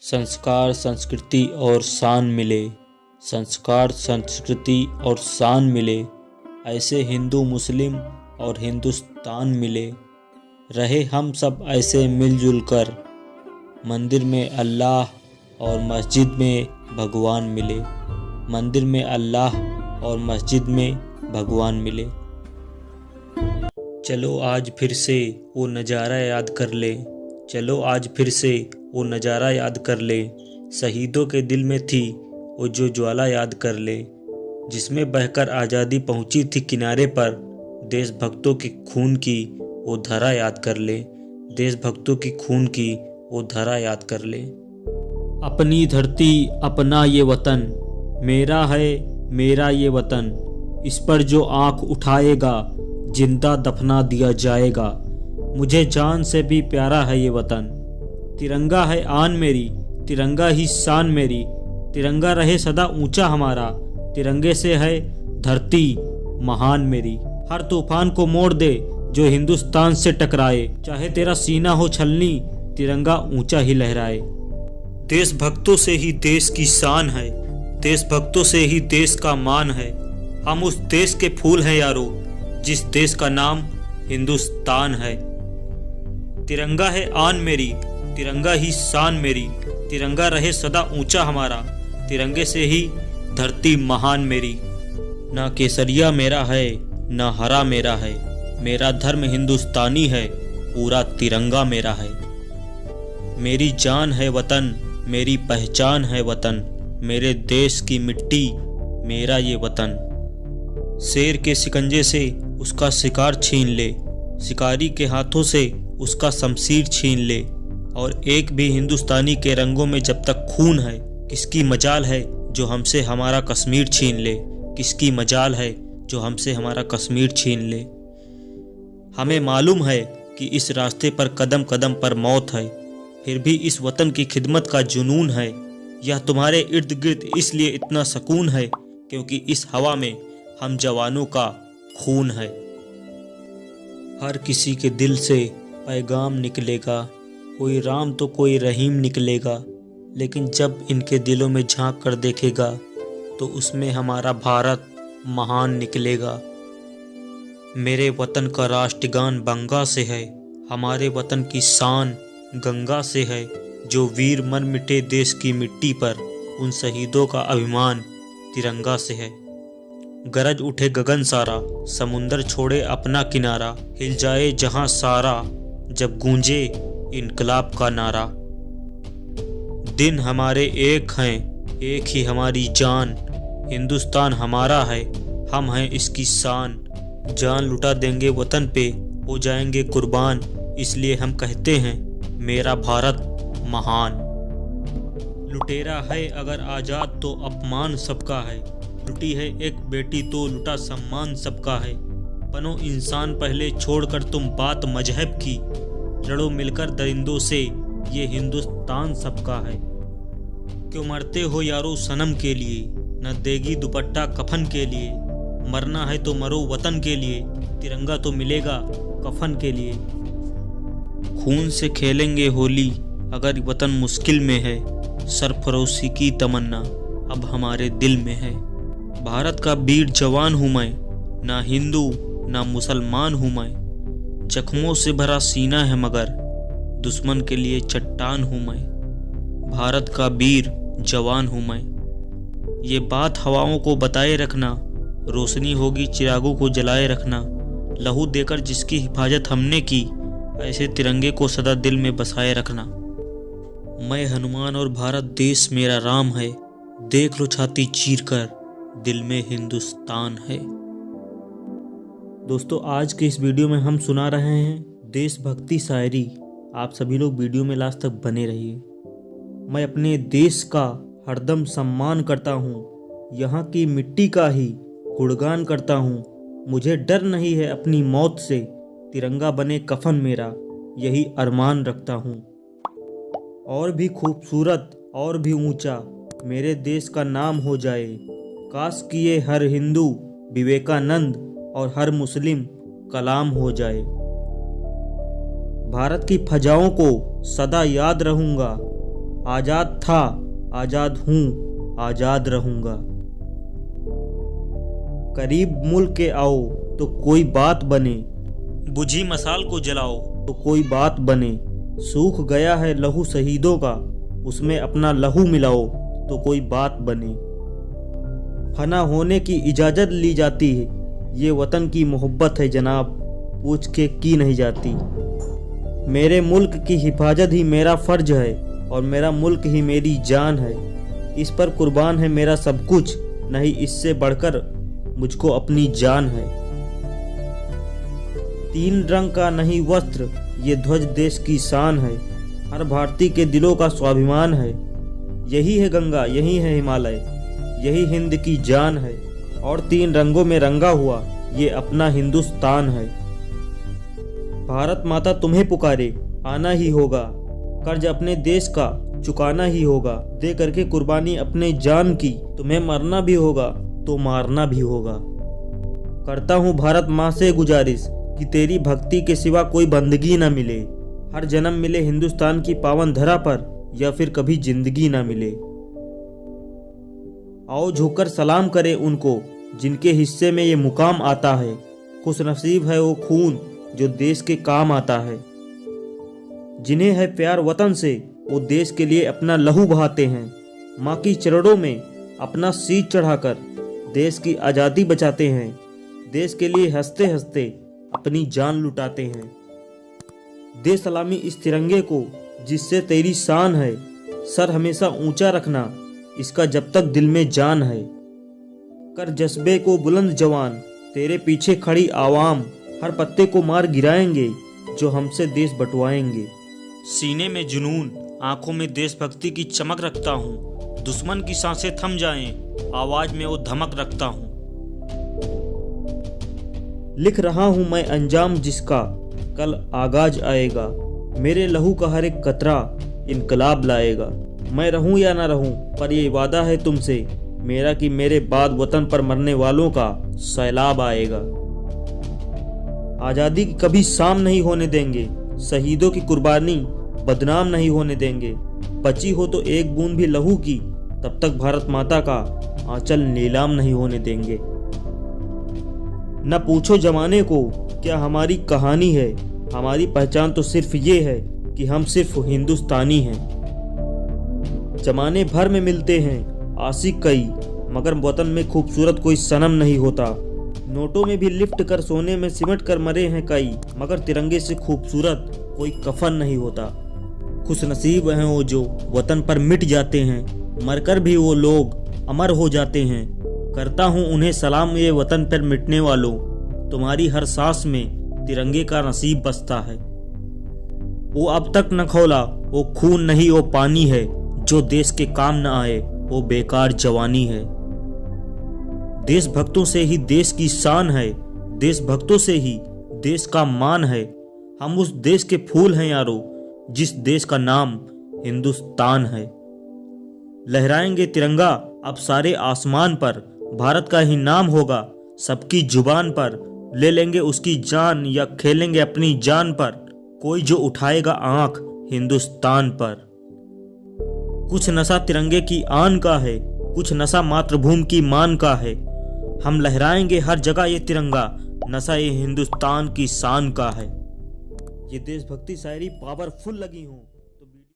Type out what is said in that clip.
संस्कार, संस्कृति और शान मिले। संस्कार, संस्कृति और शान मिले, ऐसे हिंदू मुस्लिम और हिंदुस्तान मिले। रहे हम सब ऐसे मिलजुल कर, मंदिर में अल्लाह और मस्जिद में भगवान मिले। मंदिर में अल्लाह और मस्जिद में भगवान मिले। चलो आज फिर से वो नज़ारा याद कर ले। चलो आज फिर से वो नज़ारा याद कर ले। शहीदों के दिल में थी वो जो ज्वाला याद कर ले, जिसमें बहकर आज़ादी पहुंची थी किनारे पर। देशभक्तों की खून की वो धारा याद कर ले। देशभक्तों की खून की वो धारा याद कर ले। अपनी धरती अपना ये वतन, मेरा है मेरा ये वतन। इस पर जो आँख उठाएगा जिंदा दफना दिया जाएगा। मुझे जान से भी प्यारा है ये वतन। तिरंगा है आन मेरी, तिरंगा ही शान मेरी। तिरंगा रहे सदा ऊंचा हमारा, तिरंगे से है धरती महान मेरी। हर तूफान को मोड़ दे जो हिंदुस्तान से टकराए, चाहे तेरा सीना हो छलनी, तिरंगा ऊंचा ही लहराए। देशभक्तों से ही देश की शान है, देशभक्तों से ही देश का मान है। हम उस देश के फूल हैं यारो, जिस देश का नाम हिंदुस्तान है। तिरंगा है आन मेरी, तिरंगा ही शान मेरी। तिरंगा रहे सदा ऊंचा हमारा, तिरंगे से ही धरती महान मेरी। ना केसरिया मेरा है ना हरा मेरा है, मेरा धर्म हिंदुस्तानी है, पूरा तिरंगा मेरा है। मेरी जान है वतन, मेरी पहचान है वतन। मेरे देश की मिट्टी मेरा ये वतन। शेर के शिकंजे से उसका शिकार छीन ले, शिकारी के हाथों से उसका शमशीर छीन ले। और एक भी हिंदुस्तानी के रंगों में जब तक खून है, किसकी मजाल है जो हमसे हमारा कश्मीर छीन ले। किसकी मजाल है जो हमसे हमारा कश्मीर छीन ले। हमें मालूम है कि इस रास्ते पर कदम कदम पर मौत है, फिर भी इस वतन की खिदमत का जुनून है। यह तुम्हारे इर्द गिर्द इसलिए इतना सुकून है क्योंकि इस हवा में हम जवानों का खून है। हर किसी के दिल से पैगाम निकलेगा, कोई राम तो कोई रहीम निकलेगा। लेकिन जब इनके दिलों में झांक कर देखेगा तो उसमें हमारा भारत महान निकलेगा। मेरे वतन का राष्ट्रगान बंगा से है, हमारे वतन की शान गंगा से है। जो वीर मर मिटे देश की मिट्टी पर, उन शहीदों का अभिमान तिरंगा से है। गरज उठे गगन सारा, समुंदर छोड़े अपना किनारा। हिल जाए जहां सारा, जब गूंजे इनकलाब का नारा। दिन हमारे एक हैं, एक ही हमारी जान। हिंदुस्तान हमारा है, हम हैं इसकी शान। जान लुटा देंगे वतन पे, हो जाएंगे कुर्बान। इसलिए हम कहते हैं मेरा भारत महान। लुटेरा है अगर आज़ाद तो अपमान सबका है। लुटी है एक बेटी तो लुटा सम्मान सबका है। बनो इंसान पहले छोड़कर तुम बात मजहब की। लड़ो मिलकर दरिंदों से, ये हिंदुस्तान सबका है। क्यों मरते हो यारो सनम के लिए, न देगी दुपट्टा कफन के लिए। मरना है तो मरो वतन के लिए, तिरंगा तो मिलेगा कफन के लिए। खून से खेलेंगे होली अगर वतन मुश्किल में है। सरफरोशी की तमन्ना अब हमारे दिल में है। भारत का वीर जवान हूँ मैं, ना हिंदू ना मुसलमान हूँ मैं। जख्मों से भरा सीना है मगर दुश्मन के लिए चट्टान हूँ मैं। भारत का वीर जवान हूँ मैं। ये बात हवाओं को बताए रखना, रोशनी होगी चिरागों को जलाए रखना। लहू देकर जिसकी हिफाजत हमने की, ऐसे तिरंगे को सदा दिल में बसाए रखना। मैं हनुमान और भारत देश मेरा राम है। देख लो छाती चीर कर, दिल में हिंदुस्तान है। दोस्तों, आज के इस वीडियो में हम सुना रहे हैं देशभक्ति शायरी। आप सभी लोग वीडियो में लास्ट तक बने रहिए। मैं अपने देश का हरदम सम्मान करता हूँ, यहाँ की मिट्टी का ही गुणगान करता हूँ। मुझे डर नहीं है अपनी मौत से, तिरंगा बने कफन मेरा, यही अरमान रखता हूँ। और भी खूबसूरत और भी ऊंचा मेरे देश का नाम हो जाए। काश किए हर हिंदू विवेकानंद और हर मुस्लिम कलाम हो जाए। भारत की फजाओं को सदा याद रहूंगा, आज़ाद था, आज़ाद हूँ, आज़ाद रहूँगा। करीब मुल्क के आओ तो कोई बात बने, बुझी मसाल को जलाओ तो कोई बात बने। सूख गया है लहू शहीदों का, उसमें अपना लहू मिलाओ तो कोई बात बने। फना होने की इजाज़त ली जाती है, ये वतन की मोहब्बत है जनाब, पूछ के की नहीं जाती। मेरे मुल्क की हिफाजत ही मेरा फ़र्ज है और मेरा मुल्क ही मेरी जान है। इस पर कुर्बान है मेरा सब कुछ, नहीं इससे बढ़कर मुझको अपनी जान है। 3 रंग का नहीं वस्त्र, ये ध्वज देश की शान है, हर भारतीय के दिलों का स्वाभिमान है। यही है गंगा, यही है हिमालय, यही हिंद की जान है, और 3 रंगों में रंगा हुआ ये अपना हिंदुस्तान है। भारत माता तुम्हें पुकारे, आना ही होगा, कर्ज अपने देश का चुकाना ही होगा। दे करके कुर्बानी अपने जान की, तुम्हें मरना भी होगा तो मारना भी होगा। करता हूँ भारत माँ से गुजारिश कि तेरी भक्ति के सिवा कोई बंदगी न मिले, हर जन्म मिले हिंदुस्तान की पावन धरा पर, या फिर कभी जिंदगी ना मिले। आओ झुककर सलाम करें उनको जिनके हिस्से में ये मुकाम आता है, खुश नसीब है वो खून जो देश के काम आता है। जिन्हें है प्यार वतन से वो देश के लिए अपना लहू बहाते हैं, माँ की चरणों में अपना शीश चढ़ाकर देश की आज़ादी बचाते हैं। देश के लिए हंसते हंसते अपनी जान लुटाते हैं। दे सलामी इस तिरंगे को जिससे तेरी शान है, सर हमेशा ऊंचा रखना इसका जब तक दिल में जान है। कर जज्बे को बुलंद जवान, तेरे पीछे खड़ी आवाम हर पत्ते को मार गिराएंगे जो हमसे देश बंटवाएंगे। सीने में जुनून, आंखों में देशभक्ति की चमक रखता हूँ, दुश्मन की सांसें थम जाएं, आवाज में वो धमक रखता हूँ। लिख रहा हूँ मैं अंजाम जिसका कल आगाज आएगा, मेरे लहू का हर एक कतरा इनकलाब लाएगा। मैं रहूं या ना रहूं पर ये वादा है तुमसे मेरा कि मेरे बाद वतन पर मरने वालों का सैलाब आएगा। आज़ादी की कभी शाम नहीं होने देंगे, शहीदों की कुर्बानी बदनाम नहीं होने देंगे। बची हो तो एक बूंद भी लहू की, तब तक भारत माता का आंचल नीलाम नहीं होने देंगे। न पूछो जमाने को क्या हमारी कहानी है, हमारी पहचान तो सिर्फ ये है कि हम सिर्फ हिंदुस्तानी हैं। जमाने भर में मिलते हैं आशिक कई, मगर वतन में खूबसूरत कोई सनम नहीं होता। नोटों में भी लिफ्ट कर सोने में सिमट कर मरे हैं कई, मगर तिरंगे से खूबसूरत कोई कफन नहीं होता। खुश नसीब हैं वो जो वतन पर मिट जाते हैं, मरकर भी वो लोग अमर हो जाते हैं। करता हूँ उन्हें सलाम ये वतन पर मिटने वालों, तुम्हारी हर सांस में तिरंगे का नसीब बसता है। वो अब तक न खौला, वो खून नहीं वो पानी है, जो देश के काम न आए वो बेकार जवानी है। देशभक्तों से ही देश की शान है, देशभक्तों से ही देश का मान है। हम उस देश के फूल हैं यारो, जिस देश का नाम हिंदुस्तान है। लहराएंगे तिरंगा अब सारे आसमान पर, भारत का ही नाम होगा सबकी जुबान पर। ले लेंगे उसकी जान या खेलेंगे अपनी जान पर, कोई जो उठाएगा आंख हिंदुस्तान पर। कुछ नशा तिरंगे की आन का है, कुछ नशा मातृभूमि की मान का है। हम लहराएंगे हर जगह ये तिरंगा, नशा ये हिंदुस्तान की शान का है। ये देशभक्ति शायरी पावरफुल लगी हूँ।